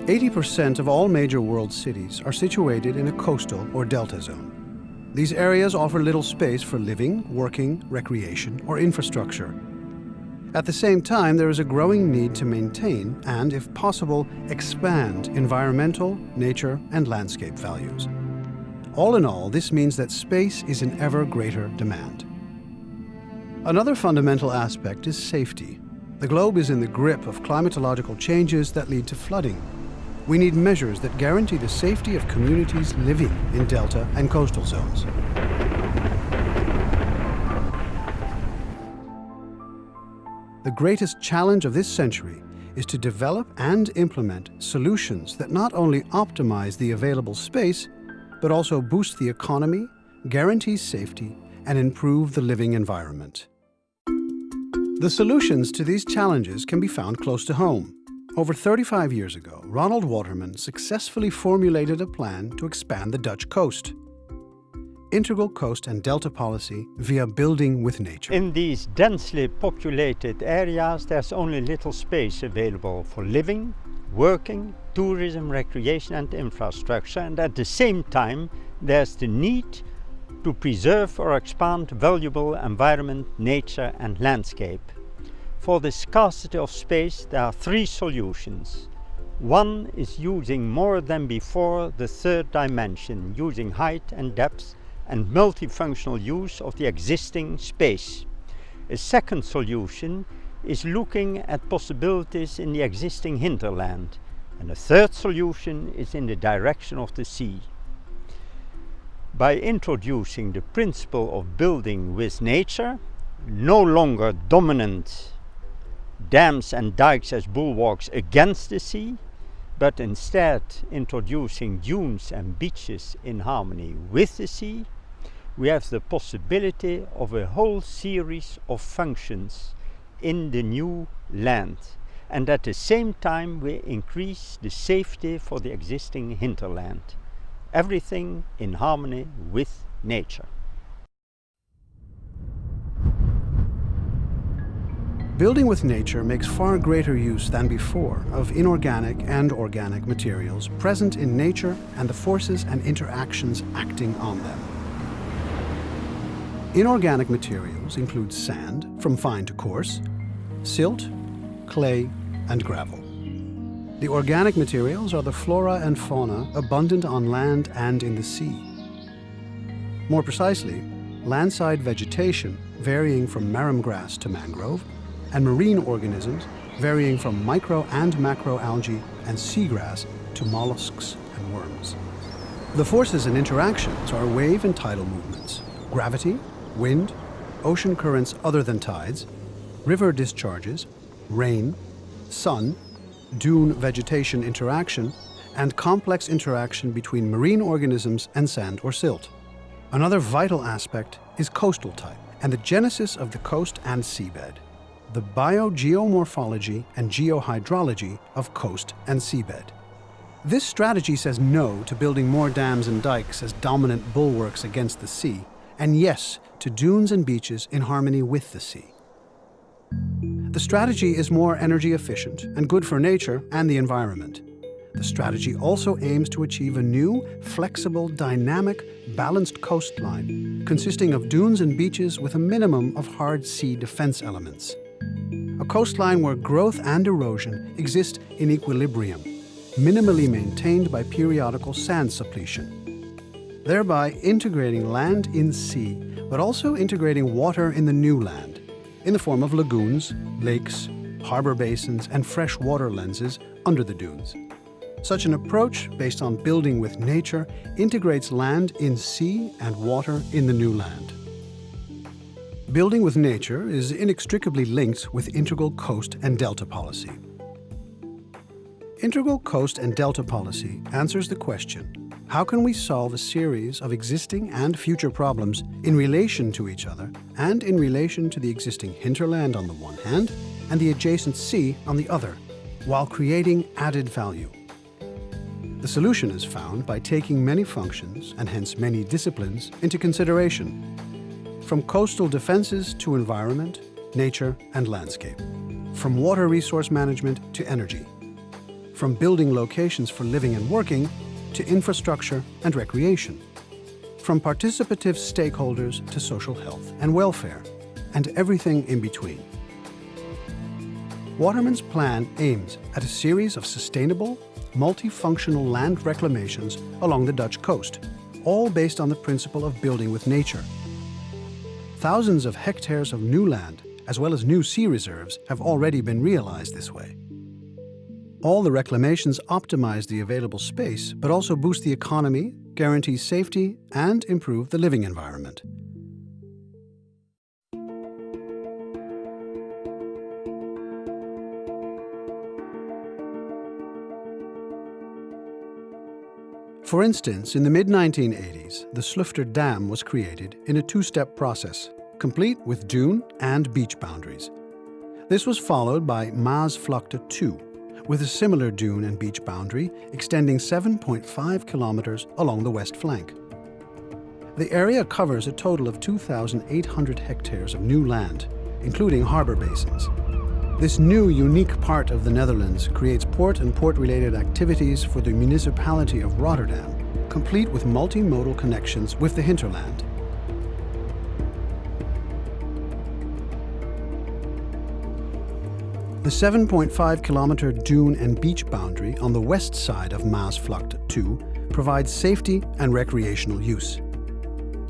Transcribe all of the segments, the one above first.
80% of all major world cities are situated in a coastal or delta zone. These areas offer little space for living, working, recreation, or infrastructure. At the same time, there is a growing need to maintain and, if possible, expand environmental, nature, and landscape values. All in all, this means that space is in ever greater demand. Another fundamental aspect is safety. The globe is in the grip of climatological changes that lead to flooding. We need measures that guarantee the safety of communities living in delta and coastal zones. The greatest challenge of this century is to develop and implement solutions that not only optimize the available space, but also boost the economy, guarantee safety, and improve the living environment. The solutions to these challenges can be found close to home. Over 35 years ago, Ronald Waterman successfully formulated a plan to expand the Dutch coast. Integral coast and delta policy via building with nature. In these densely populated areas, there's only little space available for living, working, tourism, recreation and infrastructure, and at the same time there's the need to preserve or expand valuable environment, nature and landscape. For the scarcity of space there are three solutions. One is using more than before the third dimension, using height and depth and multifunctional use of the existing space. A second solution is looking at possibilities in the existing hinterland. And a third solution is in the direction of the sea. By introducing the principle of building with nature, no longer dominant dams and dikes as bulwarks against the sea, but instead introducing dunes and beaches in harmony with the sea, we have the possibility of a whole series of functions in the new land. And at the same time we increase the safety for the existing hinterland. Everything in harmony with nature. Building with nature makes far greater use than before of inorganic and organic materials present in nature and the forces and interactions acting on them. Inorganic materials include sand, from fine to coarse, silt, clay, and gravel. The organic materials are the flora and fauna abundant on land and in the sea. More precisely, landside vegetation varying from marram grass to mangrove, and marine organisms varying from micro and macroalgae and seagrass to mollusks and worms. The forces and interactions are wave and tidal movements, gravity, wind, ocean currents other than tides, river discharges, rain, sun, dune vegetation interaction, and complex interaction between marine organisms and sand or silt. Another vital aspect is coastal type and the genesis of the coast and seabed, the biogeomorphology and geohydrology of coast and seabed. This strategy says no to building more dams and dikes as dominant bulwarks against the sea, and yes to dunes and beaches in harmony with the sea. The strategy is more energy efficient and good for nature and the environment. The strategy also aims to achieve a new, flexible, dynamic, balanced coastline consisting of dunes and beaches with a minimum of hard sea defense elements. A coastline where growth and erosion exist in equilibrium, minimally maintained by periodical sand suppletion, thereby integrating land in sea, but also integrating water in the new land, in the form of lagoons, lakes, harbor basins, and fresh water lenses under the dunes. Such an approach, based on building with nature, integrates land in sea and water in the new land. Building with nature is inextricably linked with integral coast and delta policy. Integral coast and delta policy answers the question, how can we solve a series of existing and future problems in relation to each other and in relation to the existing hinterland on the one hand and the adjacent sea on the other, while creating added value? The solution is found by taking many functions, and hence many disciplines, into consideration, from coastal defenses to environment, nature and landscape, from water resource management to energy, from building locations for living and working to infrastructure and recreation, from participative stakeholders to social health and welfare, and everything in between. Waterman's plan aims at a series of sustainable, multifunctional land reclamations along the Dutch coast, all based on the principle of building with nature. Thousands of hectares of new land, as well as new sea reserves, have already been realized this way. All the reclamations optimize the available space, but also boost the economy, guarantee safety, and improve the living environment. For instance, in the mid-1980s, the Slufter Dam was created in a two-step process, complete with dune and beach boundaries. This was followed by Maasvlakte 2, with a similar dune and beach boundary extending 7.5 kilometers along the west flank. The area covers a total of 2,800 hectares of new land, including harbor basins. This new, unique part of the Netherlands creates port and port-related activities for the municipality of Rotterdam, complete with multimodal connections with the hinterland. The 7.5-kilometer dune and beach boundary on the west side of Maasvlakte 2 provides safety and recreational use.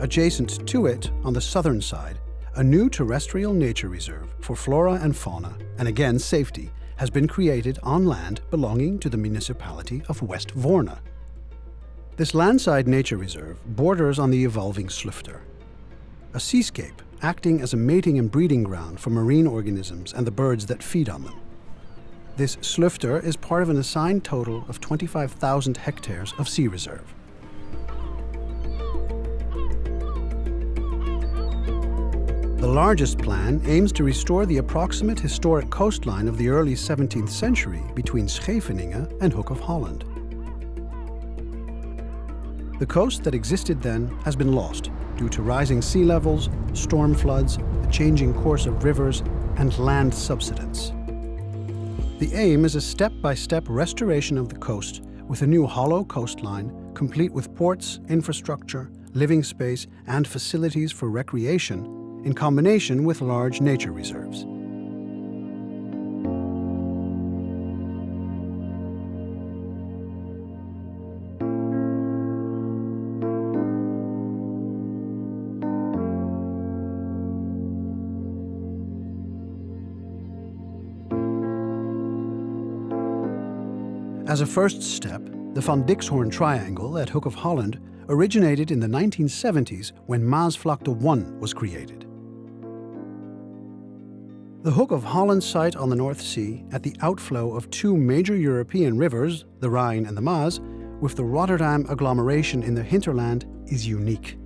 Adjacent to it, on the southern side, a new terrestrial nature reserve for flora and fauna, and again safety, has been created on land belonging to the municipality of West Voorne. This landside nature reserve borders on the evolving Slufter, a seascape acting as a mating and breeding ground for marine organisms and the birds that feed on them. This Slufter is part of an assigned total of 25,000 hectares of sea reserve. The largest plan aims to restore the approximate historic coastline of the early 17th century between Scheveningen and Hook of Holland. The coast that existed then has been lost due to rising sea levels, storm floods, the changing course of rivers, and land subsidence. The aim is a step-by-step restoration of the coast with a new hollow coastline, complete with ports, infrastructure, living space, and facilities for recreation, in combination with large nature reserves. As a first step, the Van Dixhoorn Triangle at Hook of Holland originated in the 1970s when Maasvlakte 1 was created. The Hook of Holland site on the North Sea, at the outflow of two major European rivers, the Rhine and the Maas, with the Rotterdam agglomeration in the hinterland, is unique.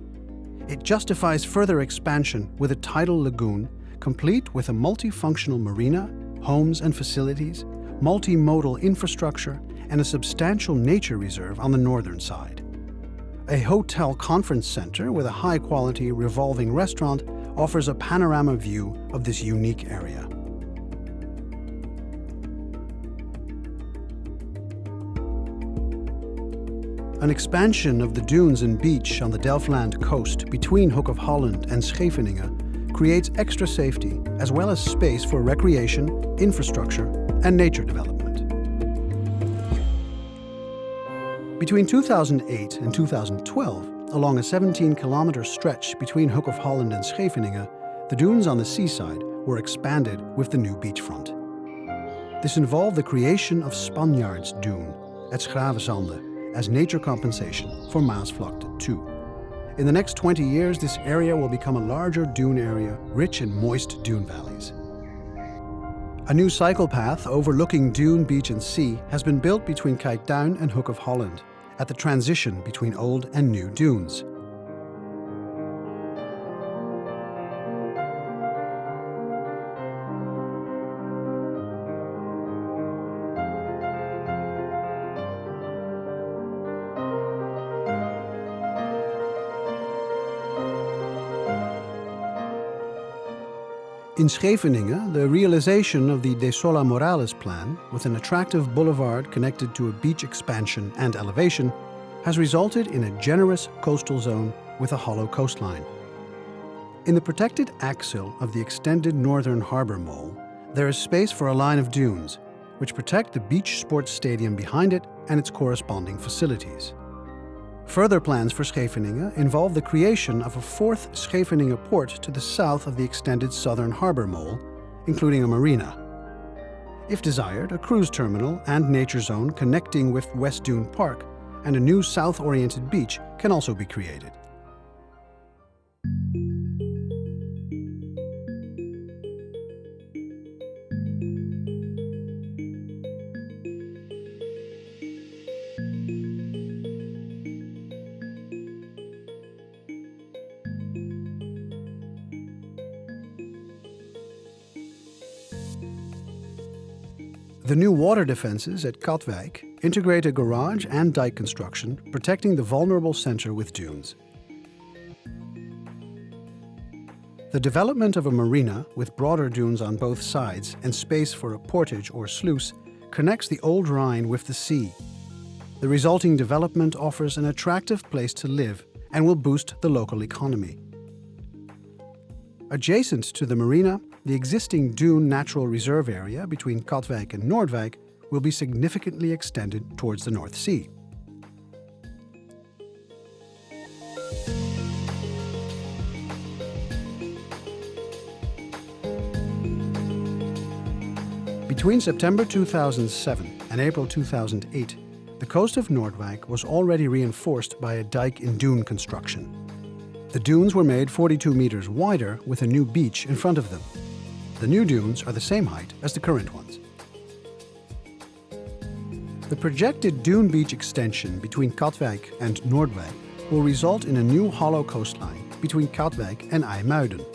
It justifies further expansion with a tidal lagoon, complete with a multifunctional marina, homes and facilities, multimodal infrastructure, and a substantial nature reserve on the northern side. A hotel conference center with a high-quality revolving restaurant offers a panorama view of this unique area. An expansion of the dunes and beach on the Delfland coast between Hook of Holland and Scheveningen creates extra safety as well as space for recreation, infrastructure, and nature development. Between 2008 and 2012, along a 17-kilometer stretch between Hook of Holland and Scheveningen, the dunes on the seaside were expanded with the new beachfront. This involved the creation of Spanjaards Dune at Schravenzande as nature compensation for Maasvlakte 2. In the next 20 years, this area will become a larger dune area, rich in moist dune valleys. A new cycle path overlooking dune, beach and sea has been built between Kijkduin and Hook of Holland, at the transition between old and new dunes. In Scheveningen, the realization of the De Sola Morales plan, with an attractive boulevard connected to a beach expansion and elevation, has resulted in a generous coastal zone with a hollow coastline. In the protected axil of the extended northern harbour mole, there is space for a line of dunes, which protect the beach sports stadium behind it and its corresponding facilities. Further plans for Scheveningen involve the creation of a fourth Scheveningen port to the south of the extended southern harbour mole, including a marina. If desired, a cruise terminal and nature zone connecting with West Dune Park and a new south-oriented beach can also be created. The new water defences at Katwijk integrate a garage and dike construction, protecting the vulnerable centre with dunes. The development of a marina with broader dunes on both sides and space for a portage or sluice connects the Old Rhine with the sea. The resulting development offers an attractive place to live and will boost the local economy. Adjacent to the marina, the existing dune natural reserve area between Katwijk and Noordwijk will be significantly extended towards the North Sea. Between September 2007 and April 2008, the coast of Noordwijk was already reinforced by a dike in dune construction. The dunes were made 42 meters wider with a new beach in front of them. The new dunes are the same height as the current ones. The projected dune beach extension between Katwijk and Noordwijk will result in a new hollow coastline between Katwijk and IJmuiden.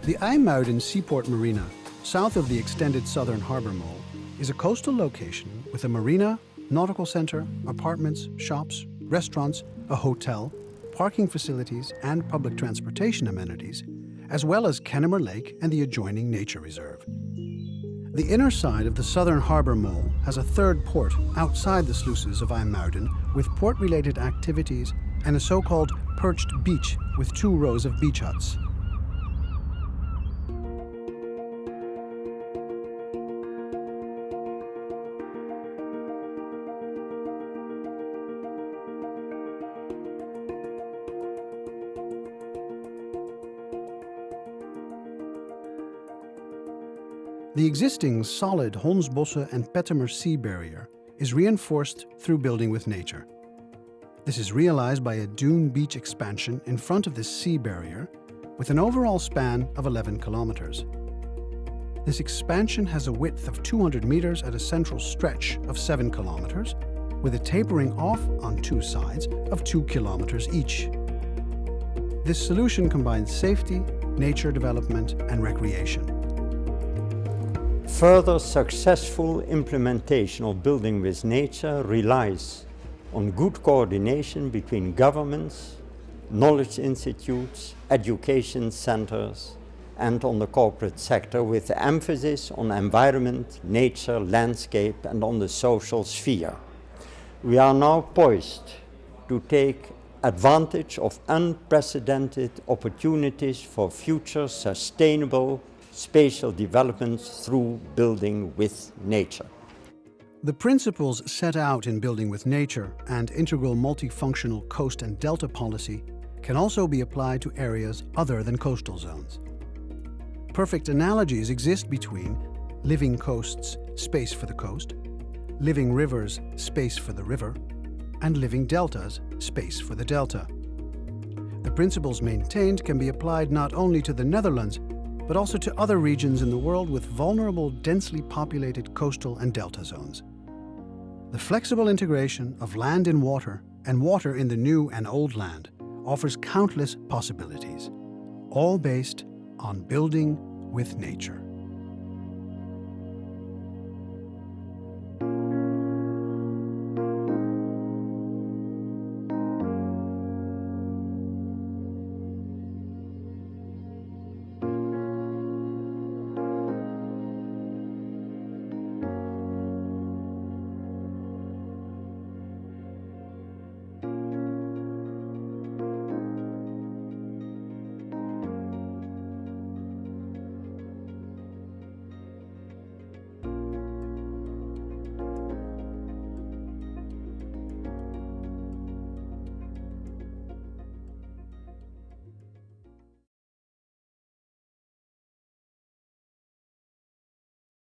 The IJmuiden Seaport Marina, south of the extended southern harbour mole, is a coastal location with a marina, nautical centre, apartments, shops, restaurants, a hotel, parking facilities and public transportation amenities, as well as Kennemer Lake and the adjoining nature reserve. The inner side of the southern harbour mole has a third port outside the sluices of IJmuiden with port-related activities and a so-called perched beach with 2 rows of beach huts. The existing solid Holmsbosse and Pettemer sea barrier is reinforced through building with nature. This is realized by a dune beach expansion in front of this sea barrier with an overall span of 11 kilometers. This expansion has a width of 200 meters at a central stretch of 7 kilometers, with a tapering off on 2 sides of 2 kilometers each. This solution combines safety, nature development and recreation. Further successful implementation of building with nature relies on good coordination between governments, knowledge institutes, education centers, and on the corporate sector, with emphasis on environment, nature, landscape, and on the social sphere. We are now poised to take advantage of unprecedented opportunities for future sustainable spatial developments through building with nature. The principles set out in Building with Nature and integral multifunctional coast and delta policy can also be applied to areas other than coastal zones. Perfect analogies exist between living coasts, space for the coast, living rivers, space for the river, and living deltas, space for the delta. The principles maintained can be applied not only to the Netherlands, but also to other regions in the world with vulnerable, densely populated coastal and delta zones. The flexible integration of land in water and water in the new and old land offers countless possibilities, all based on building with nature.